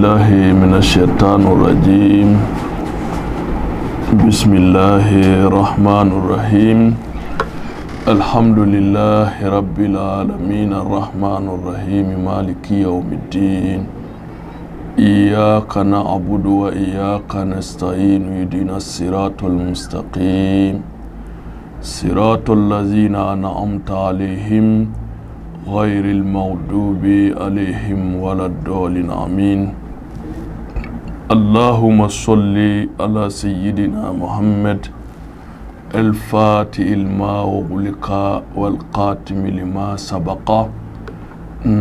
بالله من الشيطان الرجيم. بسم الله الرحمن الرحيم. الحمد لله رب العالمين الرحمن الرحيم مالك يوم الدين. إياك نعبد وإياك نستعين اهدنا الصراط المستقيم صراط الذين أنعمت عليهم غير المغضوب عليهم ولا الضالين آمين. اللهم صل على سيدنا محمد الفاتح لما أغلق والقاتم لما سبق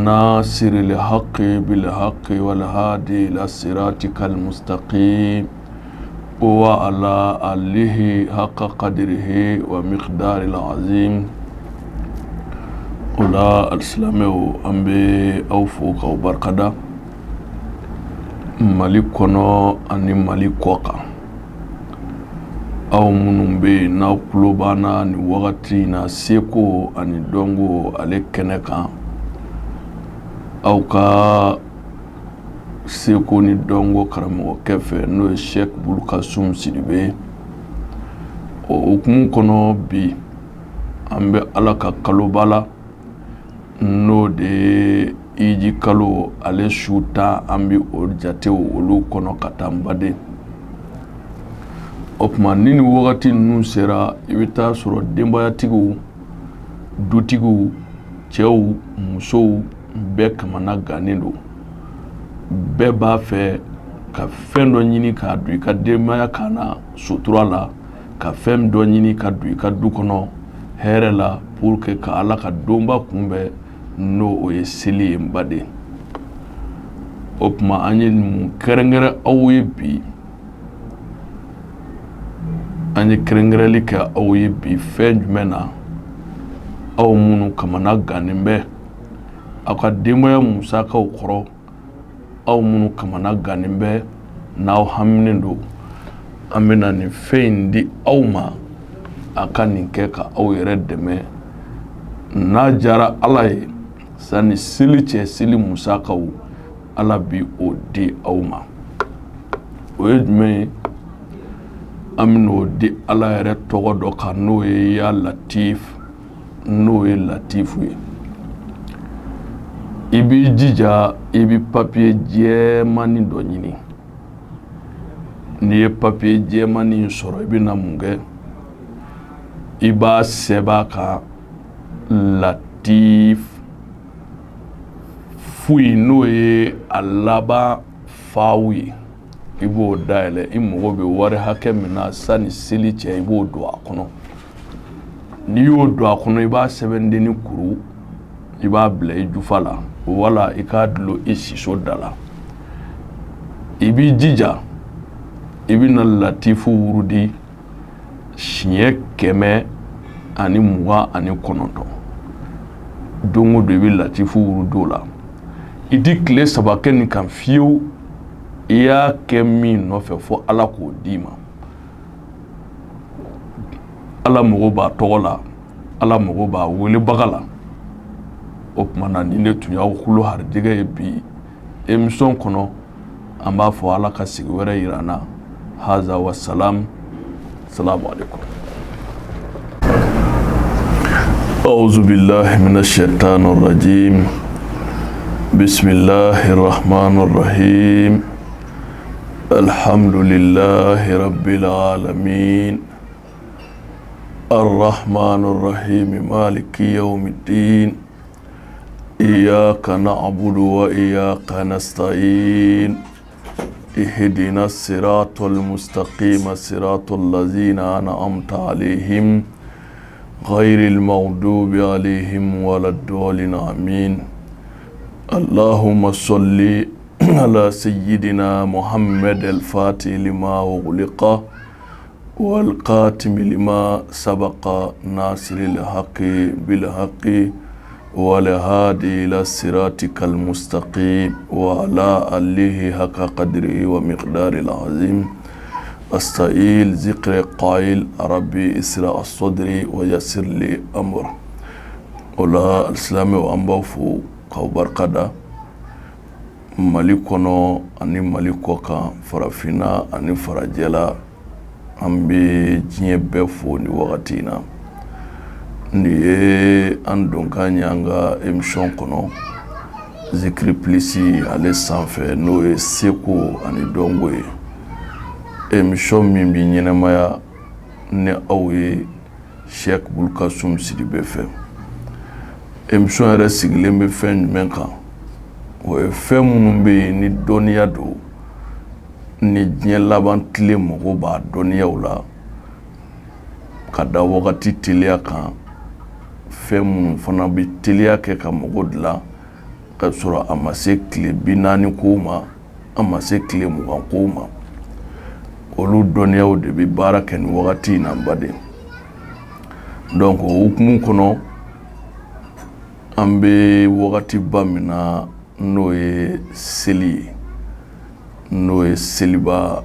ناصر الحق بالحق والهادي إلى صراطك المستقيم وعلى آله حق قدره ومقدار العظيم. Ola alisilamaw an bɛ aw fo k'aw barikada Mali kɔnɔ ani Mali kɔ kan. Aw minnu bɛ yen n'aw tulo b'an ni wagati in na seko ani dɔnko ale kɛnɛ kan. Aw ka seko ni dɔnko karamɔgɔkɛ fɛ n'o ye Sheikh Bulkasum Sidibe. O hukumu kɔnɔ bi an bɛ Ala ka kaloba la n'o de iji kalo ale su 10 an bɛ o jatew olu kɔnɔ ka taa baden. O tuma ni wagati ninnu sera i bɛ taa sɔrɔ denbayatigiw, dutigiw, cɛw, musow bɛɛ kamana gannen don. Bɛɛ b'a fɛ ka fɛn dɔ ɲini k'a don i ka denbaya kana sutura la, ka fɛn dɔ ɲini ka don i ka du kɔnɔ hɛrɛ la pour que ka Ala ka donba kunbɛn n'o o ye seli ye baden. O tuma an ye mun kɛrɛnkɛrɛn aw ye bi. An ye kɛrɛnkɛrɛnli kɛ aw ye bi fɛn jumɛn na aw minnu kamana gannen bɛ aw ka denbaya musakaw kɔrɔ, aw minnu kamana gannen bɛ n'aw haminen don. An bɛna nin fɛn in di aw ma a ka nin kɛ ka aw yɛrɛ dɛmɛ. N'a jara Ala ye sani seli cɛ seli musakaw Ala bi o di aw ma. O ye jumɛn ye? An bɛn'o di Ala yɛrɛ tɔgɔ dɔ kan n'o ye ya Latif, n'o ye Latifu ye. I b'i jija i bɛ papiye jɛmanin dɔ ɲini. N'i ye papiye jɛmanin sɔrɔ i bɛna mun kɛ? I b'a sɛbɛn kan Latif Fuyi n'o ye a laban faw ye. I b'o dayɛlɛ, i mago bɛ wari hakɛ min na sani seli cɛ i b'o don a kɔnɔ. N'i y'o don a kɔnɔ i b'a sɛbɛndenni kuru, i b'a bila i jufa la wala i k'a dulon i siso da la. I b'i jija i bɛna Latifu wurudi siɲɛ 129. Don o don i bɛ Latifu wurudo la. I ti tile 3 kɛ nin kan fiyewu i y'a kɛ min nɔfɛ fo Ala k'o d'i ma. Ala mago b'a tɔgɔ la, Ala mago b'a welebaga la. O tuma na ni ne tun y'aw kulo harijɛgɛ ye bi émission kɔnɔ an b'a fɔ Ala ka sigi wɛrɛ yira an na. Haza wa salam. Salamu alaikum. أعوذ بالله من الشيطان الرجيم. بسم الله الرحمن الرحيم. الحمد لله رب العالمين الرحمن الرحيم مالك يوم الدين. إياك نعبد وإياك نستعين اهدنا الصراط المستقيم صراط الذين أنعمت عليهم غير المغضوب عليهم ولا الضالين آمين. اللهم صل على سيدنا محمد الفاتح لما أغلق والقاتم لما سبق ناصر الحق بالحق والهادي إلى صراطك المستقيم وعلى آله حق قدره ومقدار العظيم. أستعيل ذكر قائل ربي إسراء الصدر ويسر لي أمر. ولا الإسلام وأنبوفو كوبر قدا Mali kɔnɔ ani Mali kɔ kan, farafina ani farajɛla, an bɛ diɲɛ bɛɛ fo ni wagati na. Ni ye an donkan ye an ka émission kɔnɔ, Zikiri Plus ale sanfɛ n'o ye seko ani dɔnko ye. Émission min bɛ ɲɛnɛmaya ni aw ye Cheikh Bulkasum Sidibe fɛ. Émission yɛrɛ sigilen bɛ fɛn jumɛn kan? O ye fɛn minnu bɛ yen ni dɔnniya don, ni diɲɛ laban tile mɔgɔw b'a dɔnniyaw la, ka da wagati teliya kan, fɛn minnu fana bɛ teliya kɛ ka mɔgɔw dilan, ka sɔrɔ a ma se tile 40 kow ma, a ma se tile 20 kow ma. Olu dɔnniyaw de bɛ baara kɛ ni wagati in na baden. Donc o hukumu kɔnɔ, an bɛ wagati ba min na n'o ye seli ye, n'o ye seliba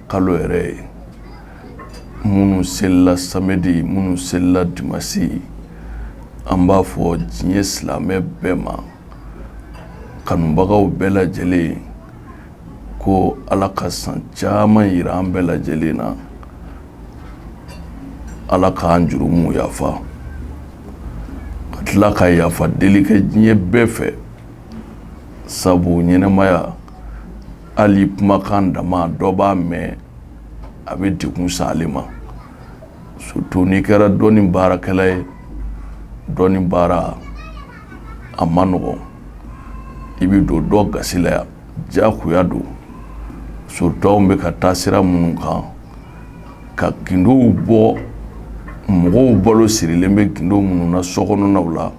kalo yɛrɛ ye. Minnu selila samedi, minnu selila dimanche, an b'a fɔ diɲɛ silamɛ bɛɛ ma, kanubagaw bɛɛ lajɛlen, ko Ala ka san caman yira an bɛɛ lajɛlen na. Ala k'an jurumu yafa, ka tila ka yafa deli kɛ diɲɛ bɛɛ fɛ. Sabu ɲɛnɛmaya, hali kumakan dama dɔ b'a mɛn, a bɛ degun se ale ma. Surtout n'i kɛra dɔnni baarakɛla ye, dɔnni baara a ma nɔgɔn. I bɛ don dɔ gasi la yan, diyagoya don. Surtout anw bɛ ka taa sira minnu kan, ka gindow bɔ, mɔgɔw balo sirilen bɛ gindo minnu na sokɔnɔnaw la,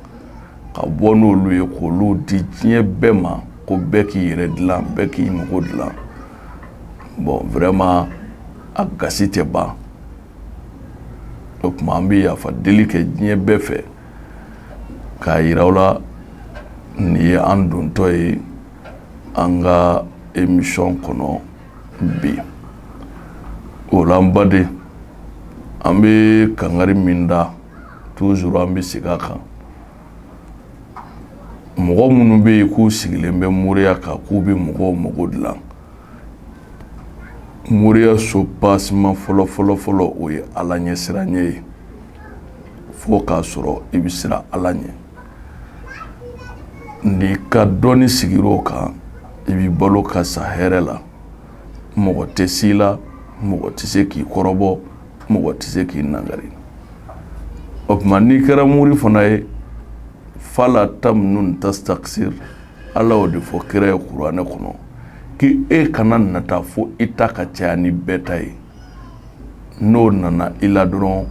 ka bɔ n'olu ye k'olu di diɲɛ bɛɛ ma, ko bɛɛ k'i yɛrɛ dilan, bɛɛ k'i mago dilan. Bon, vraiment a gasi tɛ ban. O tuma an bɛ yafa deli kɛ diɲɛ bɛɛ fɛ, k'a yira aw la nin ye an dontɔ ye an ka émission kɔnɔ bi. O la n baden, an bɛ kangari min da, toujours an bɛ segin a kan. Mɔgɔ minnu bɛ yen k'u sigilen bɛ moriya kan, k'u bɛ mɔgɔw mago dilan. Moriya so passement fɔlɔ o ye Ala ɲɛ siranɲɛ ye. Fo k'a sɔrɔ i bɛ siran Ala ɲɛ. N'i ka dɔnni sigir'o kan, i b'i balo ka sa hɛrɛ la. Mɔgɔ tɛ s'i la, mɔgɔ tɛ se k'i kɔrɔbɔ, mɔgɔ tɛ se k'i nangari. O tuma n'i kɛra mori fana ye, fala tamnun tastakthir, Ala y'o de fɔ kira ye kuranɛ kɔnɔ, k'e kana nata fo i ta ka caya ni bɛɛ ta ye. N'o nana i la dɔrɔn,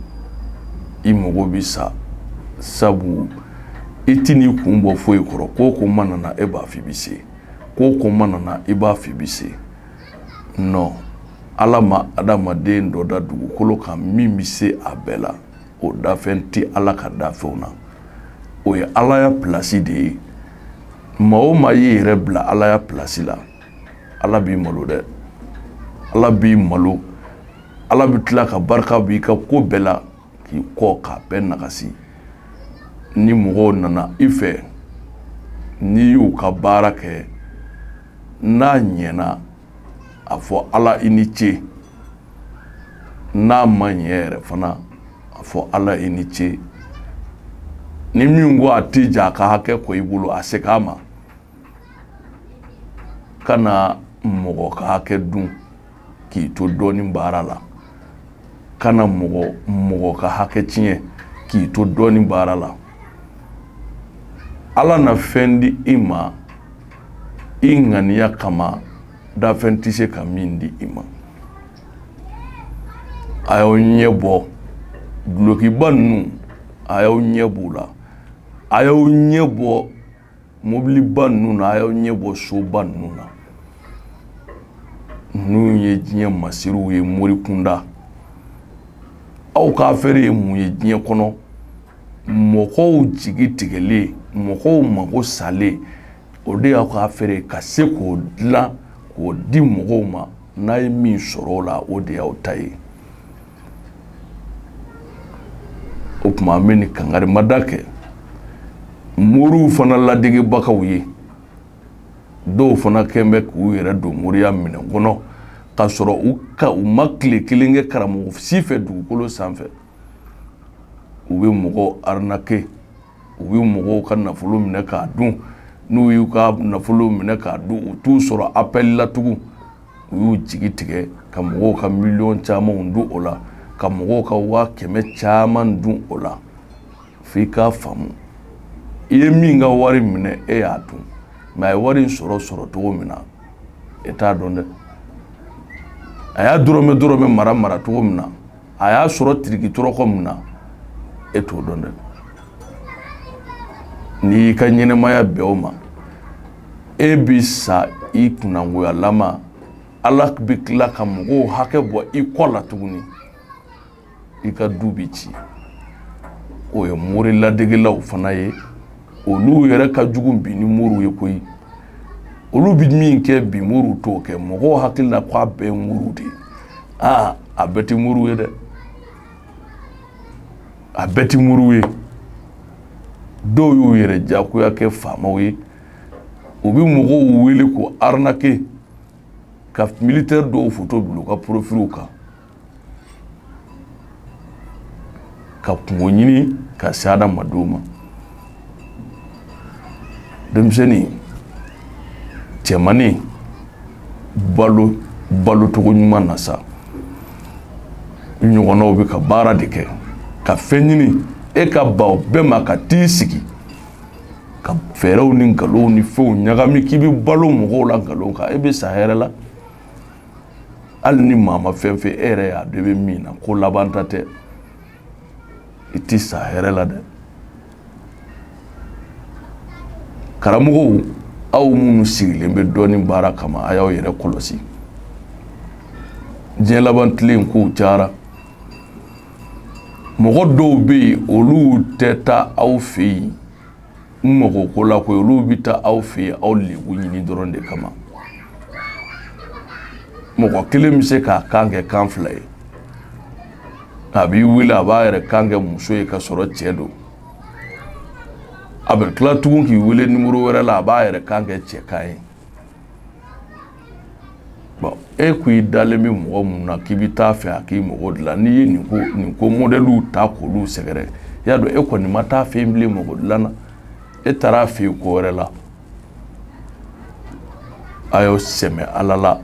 i mago bɛ sa. Sabu i tɛ n'i kun bɔ foyi kɔrɔ, ko ko ma nana e b'a fɔ i bɛ se, ko ko ma nana i b'a fɔ i bɛ se. Non, Ala ma adamaden dɔ da dugukolo kan min bɛ se a bɛɛ la. O dafɛn tɛ Ala ka dafɛnw na. O ye Ala ya place de ye. Maa o maa y'i yɛrɛ bila Ala ya place la, Ala b'i malo dɛ. Ala b'i malo. Ala bɛ tila ka barika b'i ka ko bɛɛ la, k'i kɔ k'a bɛɛ nagasi. Ni mɔgɔw nana i fɛ, n'i y'u ka baara kɛ, n'a ɲɛna, a fɔ Ala i ni ce. N'a ma ɲɛ yɛrɛ fana, a fɔ Ala i ni ce. Ni min ko a tɛ jɛ a ka hakɛ kɔ i bolo, a segin a ma. Kana mɔgɔ ka hakɛ dun k'i to dɔnni baara la. Kana mɔgɔ ka hakɛ tiɲɛ k'i to dɔnni baara la. Ala na fɛn di i ma, i ŋaniya kama, dafɛn tɛ se ka min di i ma. A y'aw ɲɛ bɔ dulokiba ninnu, a y'aw ɲɛ b'u la. A y'aw ɲɛ bɔ mobiliba ninnu na, a y'aw ɲɛ bɔ soba ninnu na. Ninnu ye diɲɛ masiriw ye, mori kunda. Aw ka affaire ye mun ye diɲɛ kɔnɔ? Mɔgɔw jigi tigɛlen, mɔgɔw mago salen, o de y'aw ka affaire ye, ka se k'o dilan, k'o di mɔgɔw ma. N'a ye min sɔrɔ o la, o de y'aw ta ye. O tuma an bɛ nin kangarimada kɛ moriw fana ladegebagaw ye. dɔw fana kɛn bɛ k'u yɛrɛ don moriya minɛn kɔnɔ k'a sɔrɔ u ma tile kelen kɛ karamɔgɔ si fɛ dugukolo sanfɛ u bɛ mɔgɔw arnaquer u bɛ mɔgɔw ka nafolo minɛ k'a dun n'u y'u ka nafolo minɛ k'a dun u t'u sɔrɔ appel la tugun u y'u jigi tigɛ ka mɔgɔw ka miliyɔn camanw dun o la ka mɔgɔw ka 100,000 caman dun o la f'i k'a faamu i ye min ka wari minɛ e y'a dun mais a ye wari in sɔrɔ cogo min na e t'a dɔn dɛ a y'a dɔrɔmɛ mara cogo min na a y'a sɔrɔ tiriki tɔrɔkɔ min na e t'o dɔn dɛ n'i y'i ka ɲɛnɛmaya bɛn o ma e bi sa i kunnangoyalama Ala bɛ tila ka mɔgɔw hakɛ bɔ i kɔ la tuguni i ka du bi ci o ye mori ladegilaw fana ye olu yɛrɛ ka jugu bi ni moriw ye koyi olu bi min kɛ bi moriw t'o kɛ mɔgɔw hakili la k'a bɛɛ ye moriw de a bɛɛ tɛ moriw ye dɛ a bɛɛ tɛ moriw ye dɔw y'u yɛrɛ jagoya kɛ faamaw ye u bɛ mɔgɔw wele ko arnaquer ka militaire dɔw photo bila u ka profiliw kan ka kungo ɲini ka se adamadenw ma denmisɛnnin cɛmannin balo cogo ɲuman na sa ɲɔgɔnnaw bɛ ka baara de kɛ ka fɛn ɲini e ka ban bɛɛ ma ka t'i sigi ka fɛɛrɛw ni nkalonw ni fɛnw ɲagami k'i bɛ balo mɔgɔw la nkalon kan e bɛ sa hɛrɛ la hali ni maa ma fɛn fɛn e yɛrɛ y'a dɔn i bɛ min na ko laban ta tɛ i tɛ sa hɛrɛ la dɛ karamɔgɔw aw minnu sigilen bɛ dɔɔnin baara kama a y'aw yɛrɛ kɔlɔsi diɲɛ laban tile in kow cayara mɔgɔ dɔw bɛ yen olu tɛ taa aw fɛ yen n mago ko la koyi olu bɛ taa aw fɛ yen aw lebu ɲini dɔrɔn de kama mɔgɔ kelen bɛ se k'a kan kɛ kan fila ye a b'i wele a b'a yɛrɛ kan kɛ muso ye ka sɔrɔ cɛ don a bɛ tila tugun k'i wele nimero wɛrɛ la a b'a yɛrɛ kan kɛ cɛ kan ye bon e ko i dalen bɛ mɔgɔ mun na k'i bɛ taa fɛ a k'i mago dilan n'i ye nin ko modèle ta k'olu sɛgɛrɛ y'a dɔn e kɔni ma taa fɛ yen bilen mago dilan na e taara fɛ yen ko wɛrɛ la a y'aw sɛmɛ Ala la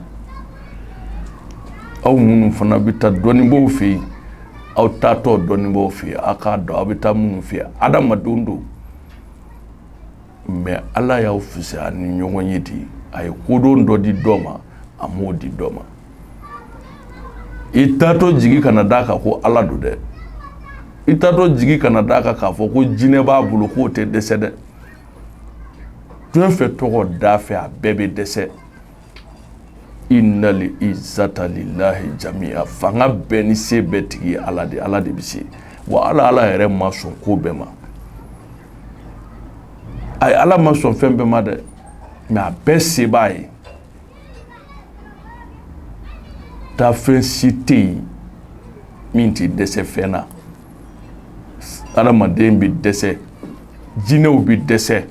aw minnu fana bɛ taa dɔnnibaaw fɛ yen aw taatɔ dɔnnibaaw fɛ yen aw k'a dɔn aw bɛ taa minnu fɛ yen adamadenw don mais Ala y'aw fisaya ni ɲɔgɔn ye de a ye kodɔn dɔ di dɔ ma a m'o di dɔ ma i taatɔ jigi kana d'a kan ko Ala don dɛ i taatɔ jigi kana d'a kan k'a fɔ ko jinɛ b'a bolo k'o tɛ dɛsɛ dɛ fɛn fɛn tɔgɔ d'a fɛ a bɛɛ bɛ dɛsɛ innal izzata lillahi jami'a fanga bɛɛ ni se bɛɛ tigi Ala de bɛ se wa Ala yɛrɛ ma sɔn ko bɛɛ ma ayi Ala ma sɔn fɛn bɛɛ ma dɛ mais a bɛɛ se b'a ye taa fɛn si tɛ yen min tɛ dɛsɛ fɛn na adamaden bɛ dɛsɛ jinɛw bɛ dɛsɛ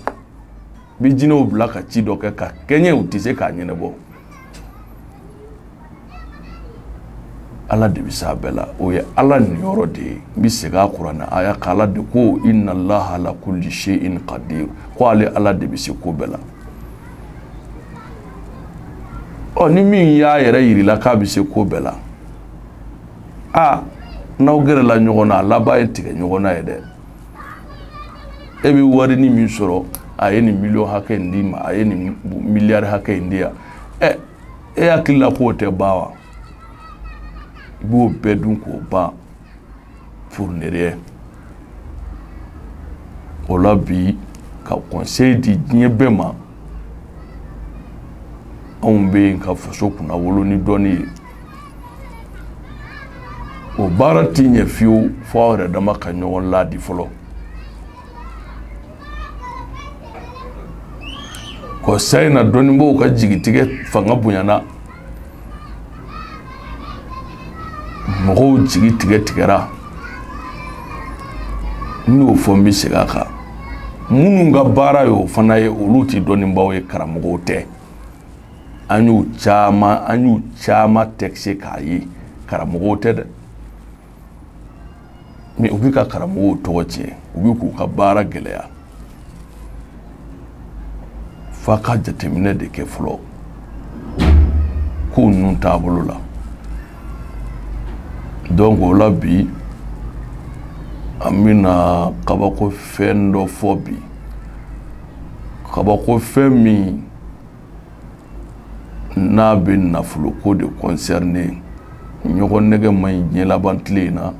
bi jinɛw bila ka ci dɔ kɛ ka kɛɲɛ u tɛ se k'a ɲɛnabɔ Ala de bɛ s'a bɛɛ la o ye Ala niyɔrɔ de ye n bɛ segin a kuranɛ aya kan Ala de ko inna Allaha ala kulli shay'in qadir ko ale Ala de bɛ se ko bɛɛ la ni min y'a yɛrɛ yirila k'a bɛ se ko bɛɛ la n'aw gɛrɛla ɲɔgɔn na a laban ye tigɛ ɲɔgɔn na ye dɛ e bɛ wari ni min sɔrɔ a ye nin miliyɔn hakɛ in d'i ma a ye nin miliyari hakɛ in di yan e hakili la k'o tɛ ban wa i b'o bɛɛ dun k'o ban pour ne rien o la bi ka conseil di diɲɛ bɛɛ ma anw bɛ yen ka faso kunna wolo ni dɔnni ye o baara t'i ɲɛ fiyewu fo aw yɛrɛ dama ka ɲɔgɔn laadi fɔlɔ ko sayi na dɔnnibaaw ka jigitigɛ fanga bonyana mɔgɔw jigi tigɛra n y'o fɔ n bɛ segin a kan minnu ka baara y'o fana ye olu tɛ dɔnnibaaw ye karamɔgɔw tɛ an y'u caman texte k'a ye karamɔgɔw tɛ dɛ mais u bɛ ka karamɔgɔw tɔgɔ tiɲɛ u bɛ k'u ka baara gɛlɛya f'a ka jateminɛ de kɛ fɔlɔ ko ninnu taabolo la donc o la bi an bɛna kabako fɛn dɔ fɔ bi kabako fɛn min n'a bɛ nafolo ko de concerné ɲɔgɔn nɛgɛ man ɲi diɲɛ laban tile in na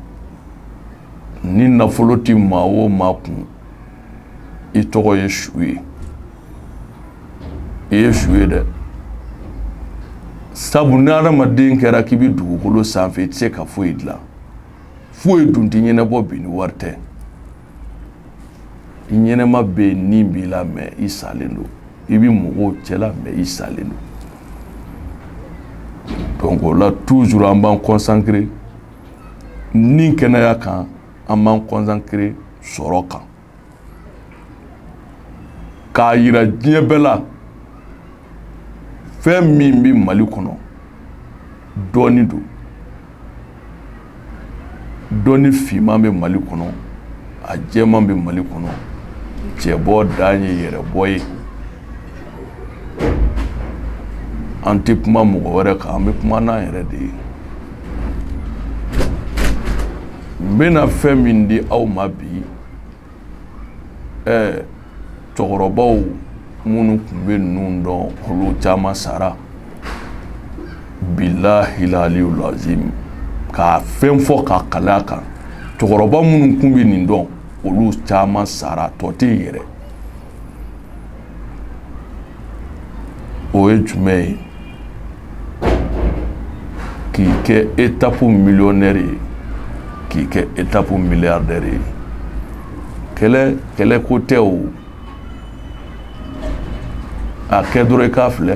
ni nafolo ti maa o maa kun i tɔgɔ ye su ye i ye su ye dɛ sabu ni adamaden kɛra k'i bɛ dugukolo sanfɛ i tɛ se ka foyi dilan foyi dun tɛ ɲɛnabɔ bi ni wari tɛ i ɲɛnɛma bɛ yen ni b'i la mɛ i salen don i bɛ mɔgɔw cɛla mɛ i salen don donc o la toujours an b'an consacrer ni kɛnɛya kan an b'an consacrer sɔrɔ kan k'a yira diɲɛ bɛɛ la fɛn min bɛ Mali kɔnɔ dɔɔni don dɔɔni finman bɛ Mali kɔnɔ a jɛman bɛ Mali kɔnɔ cɛbɔ dan ye yɛrɛbɔ ye an tɛ kuma mɔgɔ wɛrɛ kan an bɛ kuma n'an yɛrɛ de ye n bɛna fɛn min di aw ma bi cɛkɔrɔbaw minnu tun bɛ ninnu dɔn olu caman sara bilahi aliyul azim k'a fɛn fɔ k'a kalaya kan cɛkɔrɔba minnu tun bɛ nin dɔn olu caman sara tɔ tɛ yɛrɛ o ye jumɛn ye k'i kɛ étape millionnaire ye k'i kɛ étape milliardaire ye kɛlɛ ko tɛ o a kɛ dɔrɔn i k'a filɛ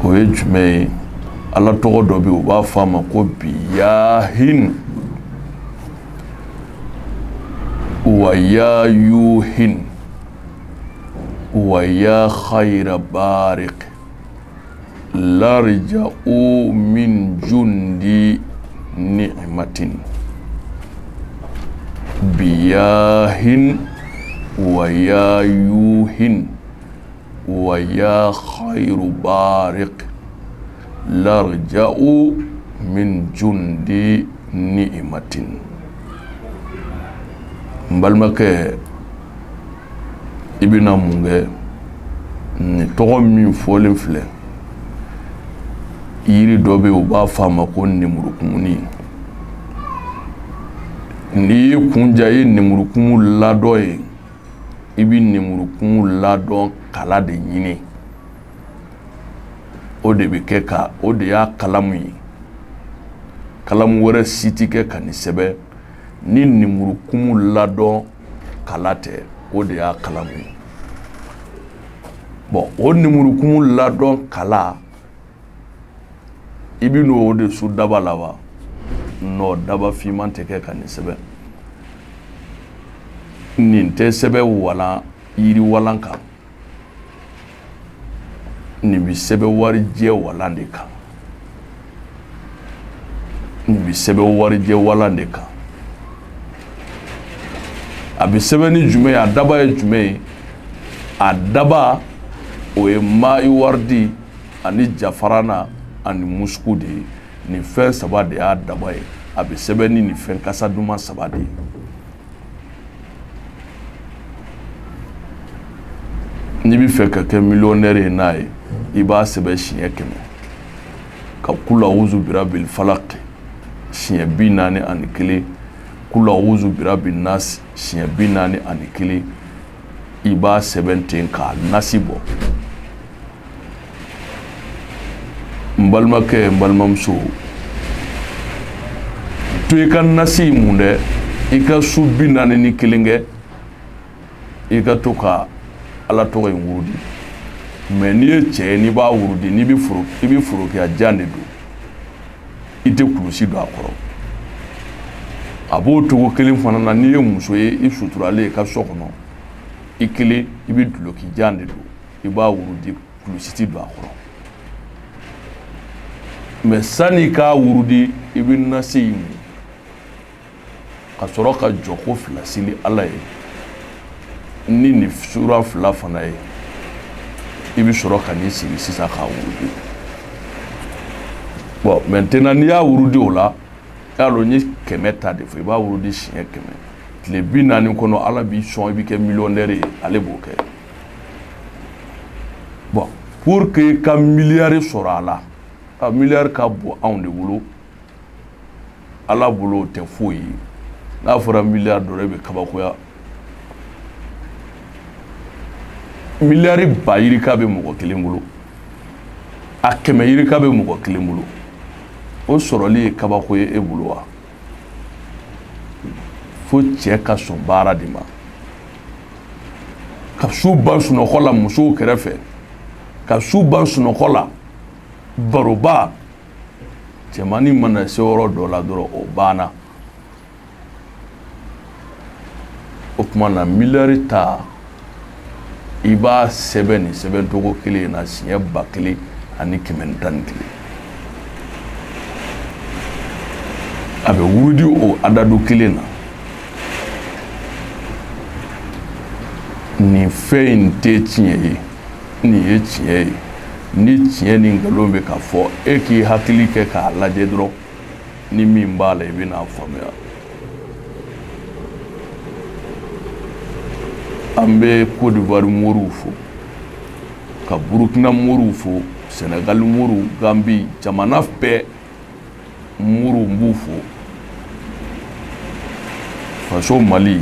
o ye jumɛn ye ala tɔgɔ dɔ bɛ yen u b'a fɔ a ma ko biyahin wa yayuhin wa ya khayra barik larja'u min jundi ni'matin biyahin wa yayuhin wa ya khayru barik larja'u min jundi ni'matin mbalmakɛ i bɛna mun kɛ ni tɔgɔ min fɔlen filɛ yiri dɔ bɛ yen u b'a fɔ a ma ko nemurukumuni n'i ye kunja i ye nemurukumu ladɔn ye i bɛ nemurukumu ladɔn kala de ɲini o de bɛ kɛ ka o de y'a kalamu ye kalamu wɛrɛ si tɛ kɛ ka nin sɛbɛn ni nemurukumu ladɔn kala tɛ o de y'a kalamu ye bon o nemurukumu ladɔn kala i bɛ n'o de su daba la wa non daba finman tɛ kɛ ka nin sɛbɛn nin tɛ sɛbɛn walan yiri walan kan nin bɛ sɛbɛn warijɛ walan de kan nin bɛ sɛbɛn warijɛ walan de kan a bɛ sɛbɛn ni jumɛn ye a daba ye jumɛn ye a daba o ye mayi waridi ani jafarana ani musku de ye nin fɛn saba de y'a daba ye a bɛ sɛbɛn ni nin fɛn kasa duman saba de ye n'i bɛ fɛ ka kɛ millionnaire ye n'a ye i b'a sɛbɛn siɲɛ 100 ka kula uzu birabil falak siɲɛ 41 kula uzu birabil nas siɲɛ 41 i b'a sɛbɛn ten k'a nasi bɔ n balimakɛ n balimamuso to i ka nasi mun dɛ i ka su 41 kɛ i ka to ka ala tɔgɔ in wurudi mais n'i ye cɛ ye n'i b'a wurudi n'i bɛ forokiya jan de don i tɛ kulusi don a kɔrɔ a b'o cogo kelen fana na n'i ye muso ye i suturalen i ka so kɔnɔ i kelen i bɛ duloki jan de don i b'a wurudi kulusiti don a kɔrɔ mais sani k'a wurudi i bɛ nasi in mun ka sɔrɔ ka jɔ ko fila sili Ala ye ni nin sura fila fana ye i bɛ sɔrɔ ka n'i sigi sisan k'a wurudi bon maintenant n'i y'a wurudi o la y'a dɔn n ye 100 ta de fɔ i b'a wurudi siɲɛ 100 tile 40 kɔnɔ Ala b'i sɔn i bɛ kɛ millionnaire ye ale b'o kɛ bon pour que i ka miliyari sɔrɔ a la a miliyari ka bon anw de bolo Ala bolo o tɛ foyi ye n'a fɔra miliyari dɔrɔn i bɛ kabakoya miliyari ba yirika bɛ mɔgɔ kelen bolo a 100 yirika bɛ mɔgɔ kelen bolo o sɔrɔli ye kabako ye e bolo wa fo cɛ ka sɔn baara de ma ka su ban sunɔgɔ la musow kɛrɛfɛ ka su ban sunɔgɔ la baroba cɛmani mana se yɔrɔ dɔ la dɔrɔn o banna o tuma na miliyari ta i b'a sɛbɛn nin sɛbɛn cogo kelen na siɲɛ 1000 ani 111 a bɛ wurudi o adadu kelen na nin fɛn in tɛ tiɲɛ ye nin ye tiɲɛ ye ni tiɲɛ ni nkalon bɛ ka fɔ e k'i hakili kɛ k'a lajɛ dɔrɔn ni min b'a la i bɛ n'a faamuya an bɛ Côte d'Ivoire moriw fo ka Burkina moriw fo Sénégal moriw Gambie jamana bɛɛ moriw b'u fo faso Mali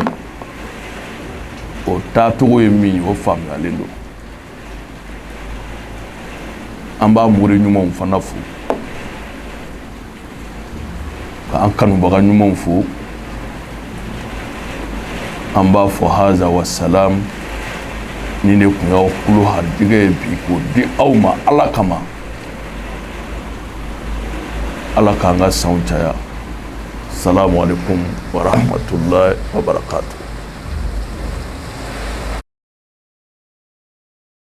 o taacogo ye min ye o faamuyalen don an b'a mori ɲumanw fana fo k'an kanubaga ɲumanw fo an b'a fɔ haza wa salam ni ne kun y'aw kulo harijɛgɛ ye bi k'o di aw ma Ala kama Ala k'an ka sanw caya salamu alaikum wa rahmatullahi wa barakatuh